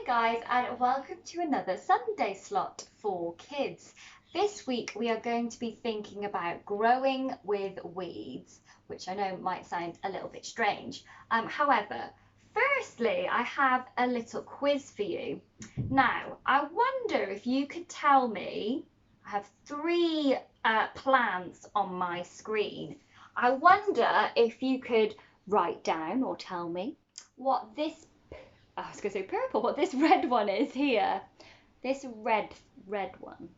Hi guys, and welcome to another Sunday slot for kids. This week we are going to be thinking about growing with weeds, which I know might sound a little bit strange. However, firstly, I have a little quiz for you. Now, I wonder if you could tell me, I have three plants on my screen. I wonder if you could write down or tell me what this I was going to say purple, what this red one is here. This red one.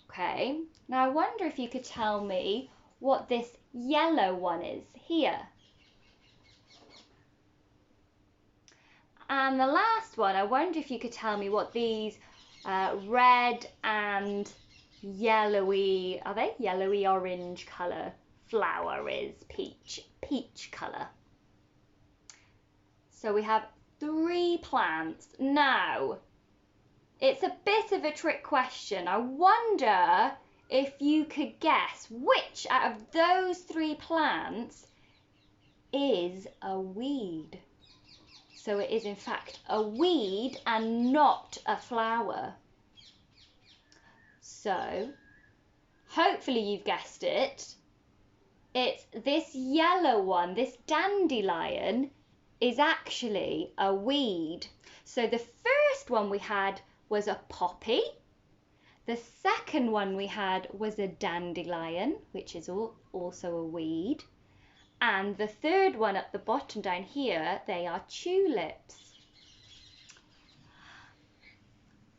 Okay, now I wonder if you could tell me what this yellow one is here. And the last one, I wonder if you could tell me what these red and yellowy, are they? Yellowy orange colour flower is, peach colour. So we have three plants. Now, it's a bit of a trick question. I wonder if you could guess which out of those three plants is a weed. So it is in fact a weed and not a flower. So, hopefully you've guessed it. It's this yellow one, this dandelion, is actually a weed. So the first one we had was a poppy. The second one we had was a dandelion, which is also a weed. And the third one at the bottom down here, they are tulips.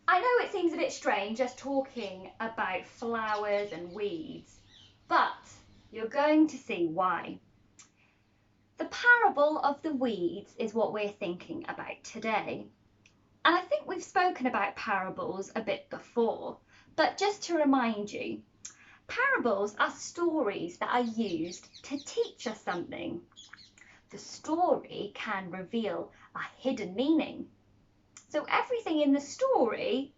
I know it seems a bit strange just talking about flowers and weeds, but you're going to see why. The parable of the weeds is what we're thinking about today. And I think we've spoken about parables a bit before, but just to remind you, parables are stories that are used to teach us something. The story can reveal a hidden meaning. So everything in the story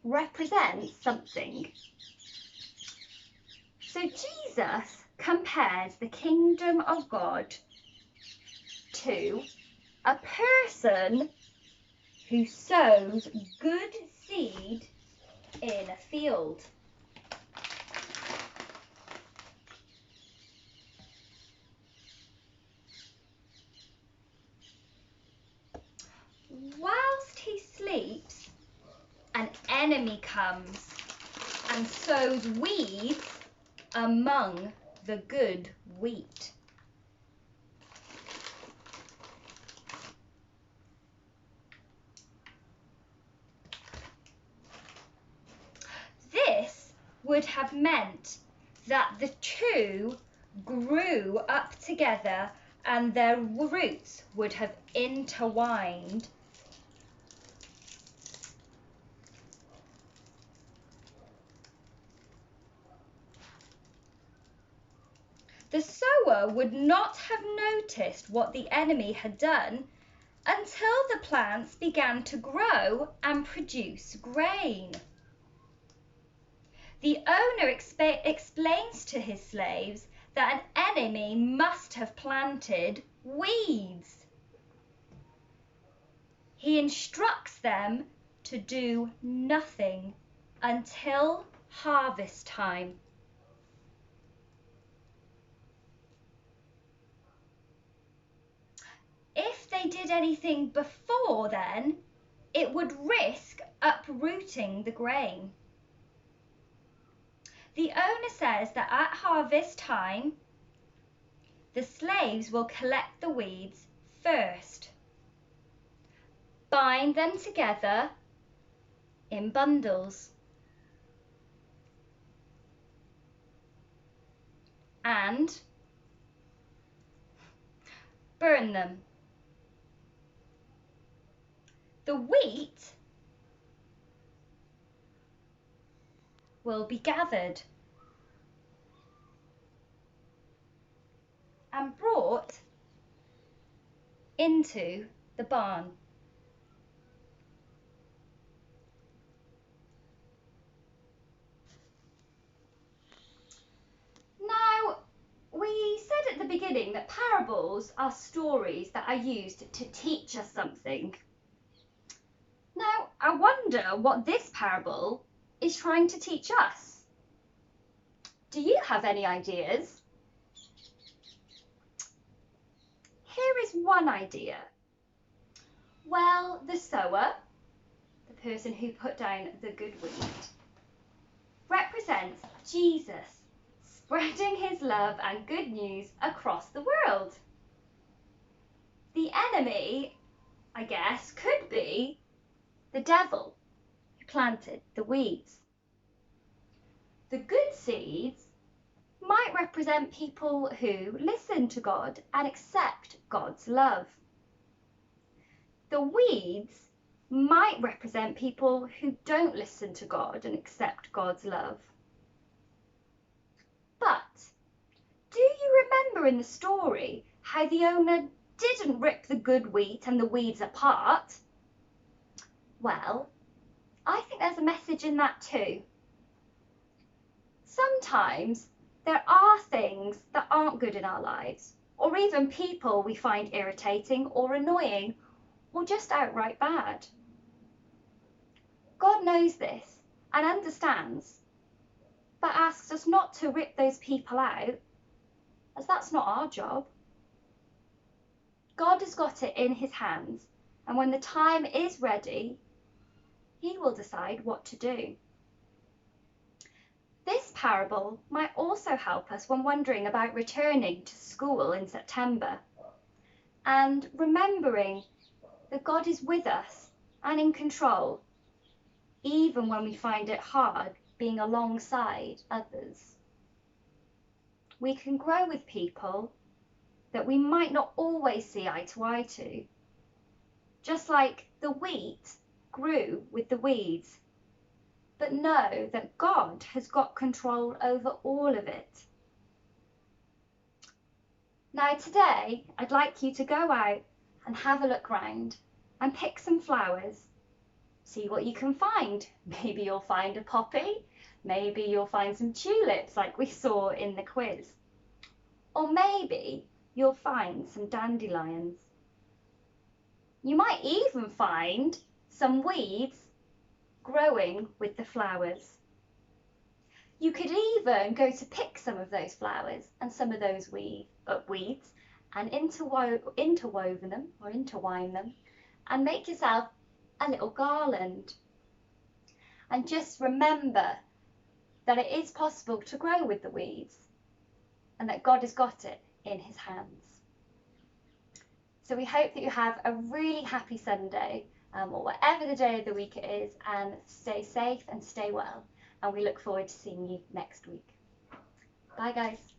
represents something. So Jesus compares the kingdom of God to a person who sows good seed in a field. Whilst he sleeps, an enemy comes and sows weeds among the good wheat. This would have meant that the two grew up together and their roots would have intertwined. The sower would not have noticed what the enemy had done until the plants began to grow and produce grain. The owner explains to his slaves that an enemy must have planted weeds. He instructs them to do nothing until harvest time. If they did anything before then, it would risk uprooting the grain. The owner says that at harvest time, the slaves will collect the weeds first, bind them together in bundles, and burn them. The wheat will be gathered and brought into the barn. Now, we said at the beginning that parables are stories that are used to teach us something. Now, I wonder what this parable is trying to teach us. Do you have any ideas? Here is one idea. Well, the sower, the person who put down the good weed, represents Jesus spreading his love and good news across the world. The enemy, I guess, could be the devil who planted the weeds. The good seeds might represent people who listen to God and accept God's love. The weeds might represent people who don't listen to God and accept God's love. But do you remember in the story how the owner didn't rip the good wheat and the weeds apart? Well, I think there's a message in that too. Sometimes there are things that aren't good in our lives, or even people we find irritating or annoying, or just outright bad. God knows this and understands, but asks us not to rip those people out, as that's not our job. God has got it in his hands, and when the time is ready, he will decide what to do. This parable might also help us when wondering about returning to school in September and remembering that God is with us and in control, even when we find it hard being alongside others. We can grow with people that we might not always see eye to eye to, just like the wheat grew with the weeds, but know that God has got control over all of it. Now today, I'd like you to go out and have a look round and pick some flowers. See what you can find. Maybe you'll find a poppy, maybe you'll find some tulips like we saw in the quiz. Or maybe you'll find some dandelions. You might even find some weeds growing with the flowers. You could even go to pick some of those flowers and some of those weeds and interwine them and make yourself a little garland. And just remember that it is possible to grow with the weeds and that God has got it in his hands. So we hope that you have a really happy Sunday, or whatever the day of the week it is, and stay safe and stay well. And we look forward to seeing you next week. Bye guys.